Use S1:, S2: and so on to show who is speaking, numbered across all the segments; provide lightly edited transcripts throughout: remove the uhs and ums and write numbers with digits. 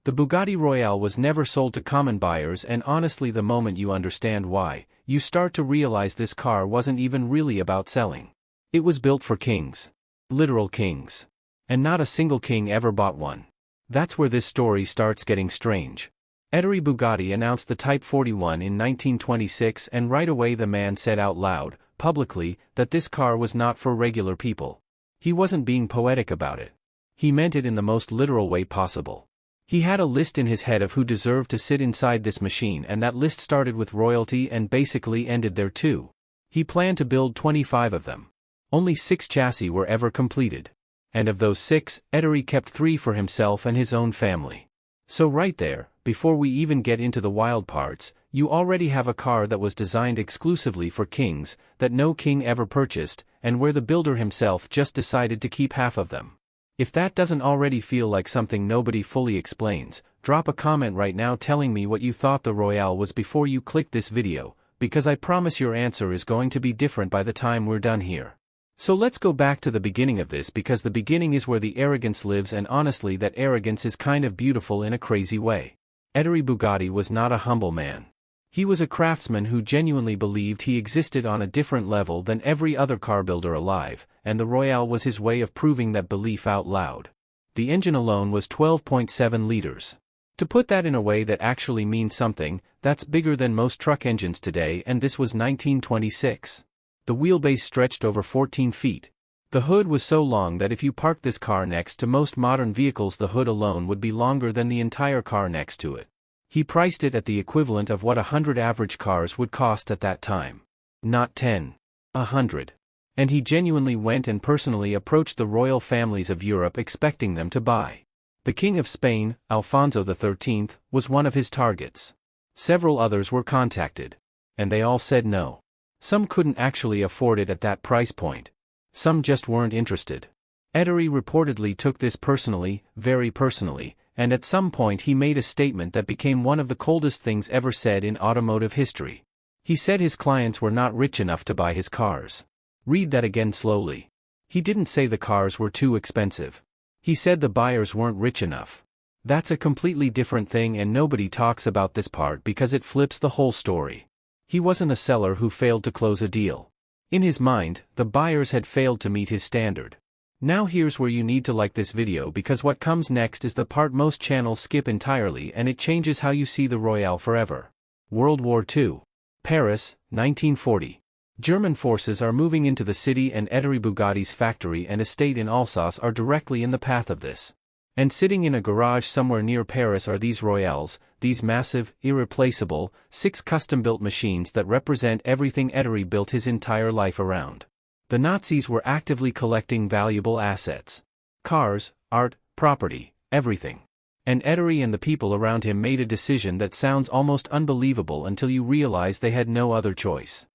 S1: The Bugatti Royale was never sold to common buyers, and honestly, the moment you understand why, you start to realize this car wasn't even really about selling. It was built for kings. Literal kings. And not a single king ever bought one. That's where this story starts getting strange. Ettore Bugatti announced the Type 41 in 1926, and right away the man said out loud, publicly, that this car was not for regular people. He wasn't being poetic about it. He meant it in the most literal way possible. He had a list in his head of who deserved to sit inside this machine, and that list started with royalty and basically ended there too. He planned to build 25 of them. Only 6 chassis were ever completed. And of those 6, Ettore kept 3 for himself and his own family. So right there, before we even get into the wild parts, you already have a car that was designed exclusively for kings, that no king ever purchased, and where the builder himself just decided to keep half of them. If that doesn't already feel like something nobody fully explains, drop a comment right now telling me what you thought the Royale was before you clicked this video, because I promise your answer is going to be different by the time we're done here. So let's go back to the beginning of this, because the beginning is where the arrogance lives, and honestly that arrogance is kind of beautiful in a crazy way. Ettore Bugatti was not a humble man. He was a craftsman who genuinely believed he existed on a different level than every other car builder alive, and the Royale was his way of proving that belief out loud. The engine alone was 12.7 liters. To put that in a way that actually means something, that's bigger than most truck engines today, and this was 1926. The wheelbase stretched over 14 feet. The hood was so long that if you parked this car next to most modern vehicles, the hood alone would be longer than the entire car next to it. He priced it at the equivalent of what 100 average cars would cost at that time. Not 10. 100. And he genuinely went and personally approached the royal families of Europe expecting them to buy. The King of Spain, Alfonso XIII, was one of his targets. Several others were contacted. And they all said no. Some couldn't actually afford it at that price point. Some just weren't interested. Ettore reportedly took this personally, very personally, and at some point he made a statement that became one of the coldest things ever said in automotive history. He said his clients were not rich enough to buy his cars. Read that again slowly. He didn't say the cars were too expensive. He said the buyers weren't rich enough. That's a completely different thing, and nobody talks about this part because it flips the whole story. He wasn't a seller who failed to close a deal. In his mind, the buyers had failed to meet his standard. Now here's where you need to like this video, because what comes next is the part most channels skip entirely, and it changes how you see the Royale forever. World War II. Paris, 1940. German forces are moving into the city, and Ettore Bugatti's factory and estate in Alsace are directly in the path of this. And sitting in a garage somewhere near Paris are these Royales, these massive, irreplaceable, 6 custom-built machines that represent everything Ettore built his entire life around. The Nazis were actively collecting valuable assets. Cars, art, property, everything. And Ettore and the people around him made a decision that sounds almost unbelievable until you realize they had no other choice.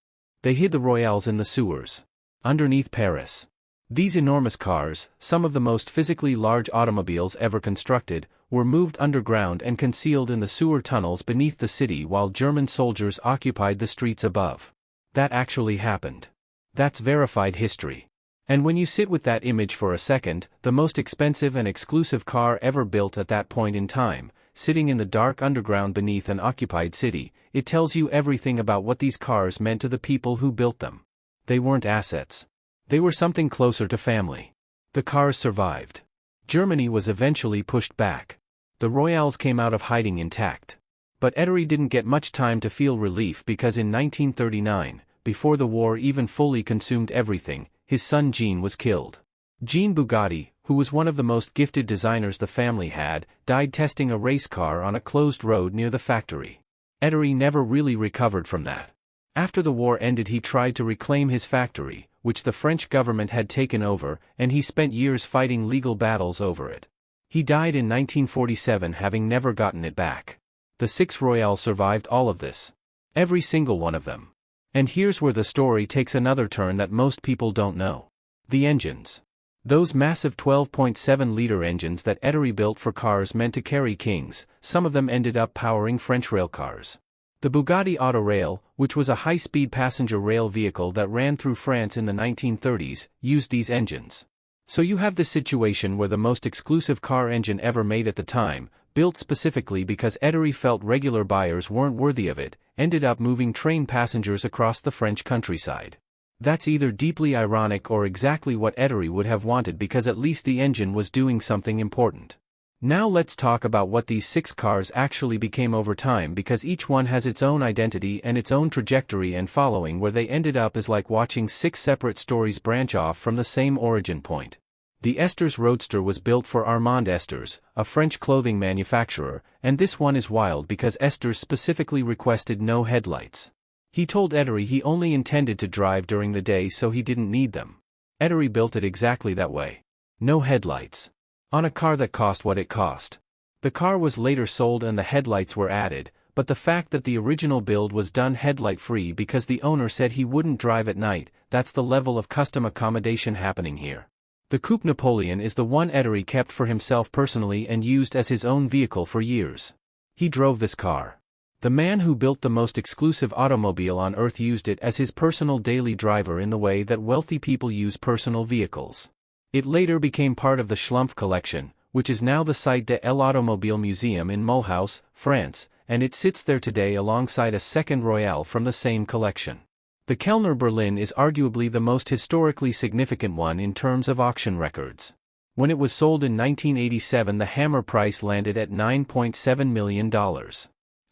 S1: They hid the Royales in the sewers. Underneath Paris. These enormous cars, some of the most physically large automobiles ever constructed, were moved underground and concealed in the sewer tunnels beneath the city while German soldiers occupied the streets above. That actually happened. That's verified history. And when you sit with that image for a second, the most expensive and exclusive car ever built at that point in time, sitting in the dark underground beneath an occupied city, it tells you everything about what these cars meant to the people who built them. They weren't assets. They were something closer to family. The cars survived. Germany was eventually pushed back. The Royales came out of hiding intact. But Ettore didn't get much time to feel relief, because in 1939, before the war even fully consumed everything, his son Jean was killed. Jean Bugatti, who was one of the most gifted designers the family had, died testing a race car on a closed road near the factory. Ettore never really recovered from that. After the war ended, he tried to reclaim his factory, which the French government had taken over, and he spent years fighting legal battles over it. He died in 1947, having never gotten it back. The 6 Royales survived all of this. Every single one of them. And here's where the story takes another turn that most people don't know. The engines. Those massive 12.7-liter engines that Ettore built for cars meant to carry kings, some of them ended up powering French railcars. The Bugatti Autorail, which was a high-speed passenger rail vehicle that ran through France in the 1930s, used these engines. So you have this situation where the most exclusive car engine ever made at the time, built specifically because Ettore felt regular buyers weren't worthy of it, ended up moving train passengers across the French countryside. That's either deeply ironic or exactly what Ettore would have wanted, because at least the engine was doing something important. Now let's talk about what these 6 cars actually became over time, because each one has its own identity and its own trajectory, and following where they ended up is like watching 6 separate stories branch off from the same origin point. The Esters Roadster was built for Armand Esters, a French clothing manufacturer, and this one is wild because Esters specifically requested no headlights. He told Ettore he only intended to drive during the day, so he didn't need them. Ettore built it exactly that way. No headlights. On a car that cost what it cost. The car was later sold and the headlights were added, but the fact that the original build was done headlight-free because the owner said he wouldn't drive at night, that's the level of custom accommodation happening here. The Coupe Napoleon is the one Ettore kept for himself personally and used as his own vehicle for years. He drove this car. The man who built the most exclusive automobile on earth used it as his personal daily driver in the way that wealthy people use personal vehicles. It later became part of the Schlumpf collection, which is now the site de l'Automobile Museum in Mulhouse, France, and it sits there today alongside a second Royale from the same collection. The Kellner Berlin is arguably the most historically significant one in terms of auction records. When it was sold in 1987, the hammer price landed at $9.7 million.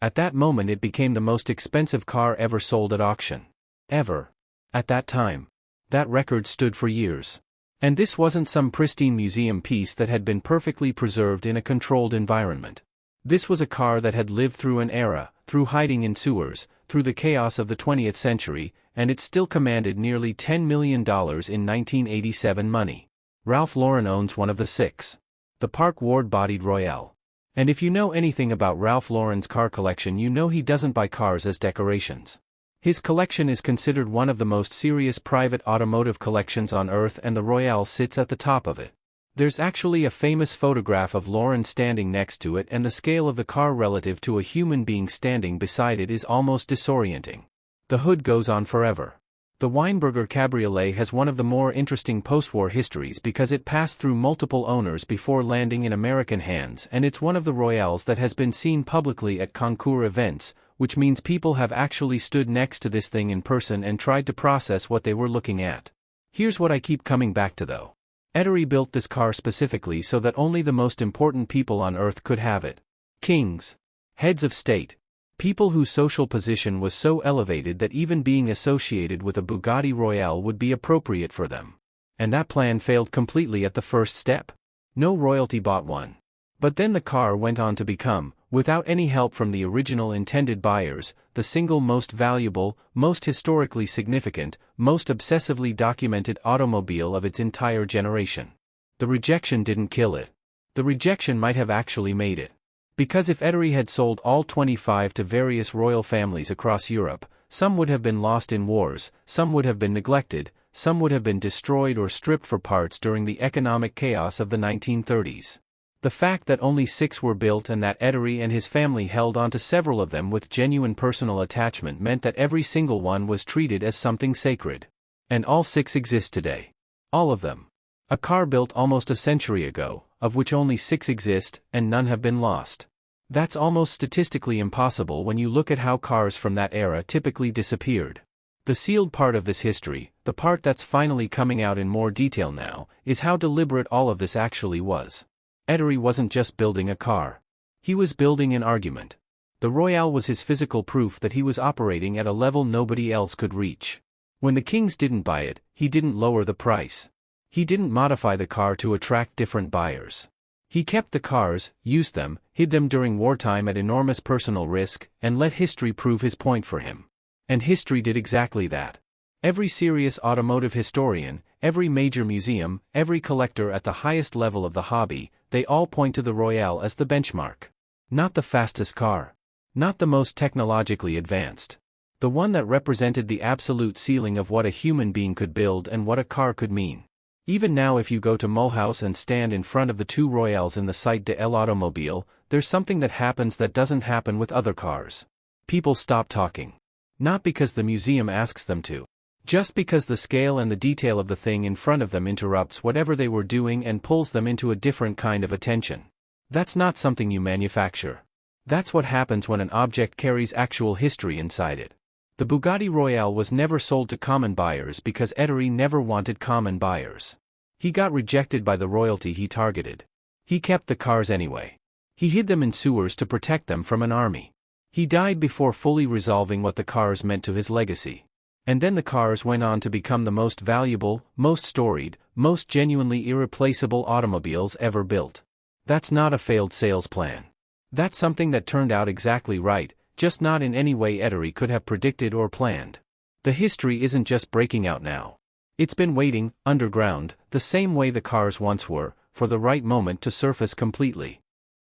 S1: At that moment it became the most expensive car ever sold at auction. Ever. At that time. That record stood for years. And this wasn't some pristine museum piece that had been perfectly preserved in a controlled environment. This was a car that had lived through an era, through hiding in sewers, through the chaos of the 20th century, and it still commanded nearly $10 million in 1987 money. Ralph Lauren owns one of the 6. The Park Ward-bodied Royale. And if you know anything about Ralph Lauren's car collection, you know he doesn't buy cars as decorations. His collection is considered one of the most serious private automotive collections on earth, and the Royale sits at the top of it. There's actually a famous photograph of Lauren standing next to it, and the scale of the car relative to a human being standing beside it is almost disorienting. The hood goes on forever. The Weinberger Cabriolet has one of the more interesting post-war histories because it passed through multiple owners before landing in American hands, and it's one of the Royales that has been seen publicly at concours events, which means people have actually stood next to this thing in person and tried to process what they were looking at. Here's what I keep coming back to though. Ettore built this car specifically so that only the most important people on earth could have it. Kings. Heads of state. People whose social position was so elevated that even being associated with a Bugatti Royale would be appropriate for them. And that plan failed completely at the first step. No royalty bought one. But then the car went on to become, without any help from the original intended buyers, the single most valuable, most historically significant, most obsessively documented automobile of its entire generation. The rejection didn't kill it. The rejection might have actually made it. Because if Ettore had sold all 25 to various royal families across Europe, some would have been lost in wars, some would have been neglected, some would have been destroyed or stripped for parts during the economic chaos of the 1930s. The fact that only 6 were built and that Ettore and his family held on to several of them with genuine personal attachment meant that every single one was treated as something sacred. And all 6 exist today. All of them. A car built almost a century ago, of which only 6 exist, and none have been lost. That's almost statistically impossible when you look at how cars from that era typically disappeared. The sealed part of this history, the part that's finally coming out in more detail now, is how deliberate all of this actually was. Ettore wasn't just building a car. He was building an argument. The Royale was his physical proof that he was operating at a level nobody else could reach. When the kings didn't buy it, he didn't lower the price. He didn't modify the car to attract different buyers. He kept the cars, used them, hid them during wartime at enormous personal risk, and let history prove his point for him. And history did exactly that. Every serious automotive historian, every major museum, every collector at the highest level of the hobby, they all point to the Royale as the benchmark. Not the fastest car. Not the most technologically advanced. The one that represented the absolute ceiling of what a human being could build and what a car could mean. Even now if you go to Mulhouse and stand in front of the 2 Royales in the site de l'Automobile, there's something that happens that doesn't happen with other cars. People stop talking. Not because the museum asks them to. Just because the scale and the detail of the thing in front of them interrupts whatever they were doing and pulls them into a different kind of attention. That's not something you manufacture. That's what happens when an object carries actual history inside it. The Bugatti Royale was never sold to common buyers because Ettore never wanted common buyers. He got rejected by the royalty he targeted. He kept the cars anyway. He hid them in sewers to protect them from an army. He died before fully resolving what the cars meant to his legacy. And then the cars went on to become the most valuable, most storied, most genuinely irreplaceable automobiles ever built. That's not a failed sales plan. That's something that turned out exactly right, just not in any way Ettore could have predicted or planned. The history isn't just breaking out now. It's been waiting, underground, the same way the cars once were, for the right moment to surface completely.